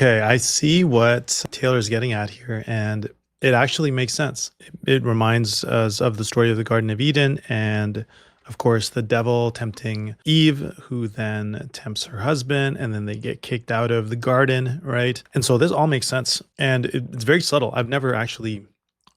Okay, I see what Taylor's getting at here, and it actually makes sense. It reminds us of the story of the Garden of Eden, and of course, the devil tempting Eve, who then tempts her husband, and then they get kicked out of the garden, right? And so this all makes sense, and it's very subtle. I've never actually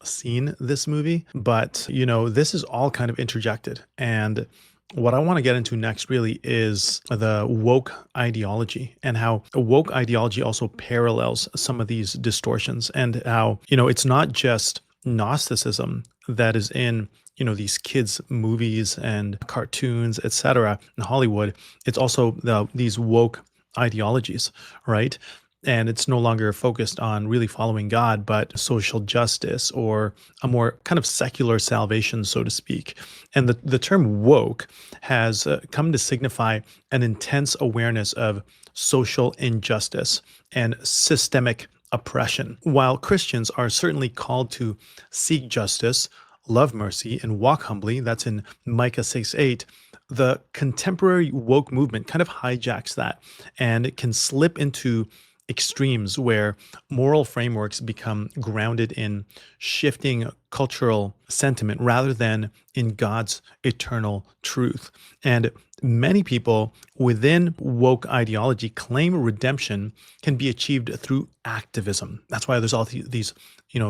seen this movie, but this is all kind of interjected. And what I want to get into next really is the woke ideology and how a woke ideology also parallels some of these distortions, and how, it's not just Gnosticism that is in these kids movies and cartoons, etc. in Hollywood. It's also these woke ideologies, right? And it's no longer focused on really following God, but social justice or a more kind of secular salvation, so to speak. And the term woke has come to signify an intense awareness of social injustice and systemic oppression. While Christians are certainly called to seek justice, love mercy, and walk humbly, that's in Micah 6:8, the contemporary woke movement kind of hijacks that, and it can slip into extremes where moral frameworks become grounded in shifting cultural sentiment rather than in God's eternal truth. And many people within woke ideology claim redemption can be achieved through activism. That's why there's all these,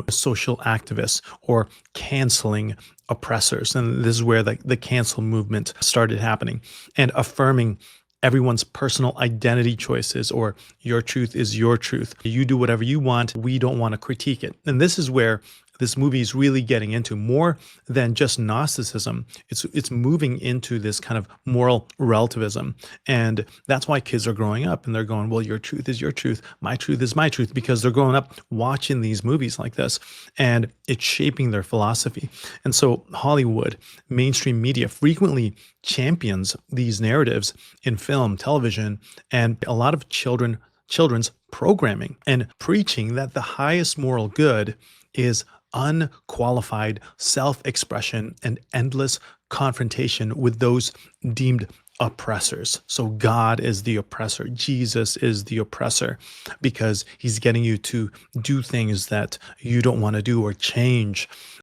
social activists or canceling oppressors. And this is where the cancel movement started happening, and affirming everyone's personal identity choices, or your truth is your truth. You do whatever you want. We don't want to critique it. And this is where this movie is really getting into more than just Gnosticism. It's moving into this kind of moral relativism. And that's why kids are growing up and they're going, well, your truth is your truth. My truth is my truth, because they're growing up watching these movies like this, and it's shaping their philosophy. And so Hollywood, mainstream media frequently champions these narratives in film, television, and a lot of children's programming, and preaching that the highest moral good is unqualified self-expression and endless confrontation with those deemed oppressors. So God is the oppressor. Jesus is the oppressor, because he's getting you to do things that you don't want to do or change.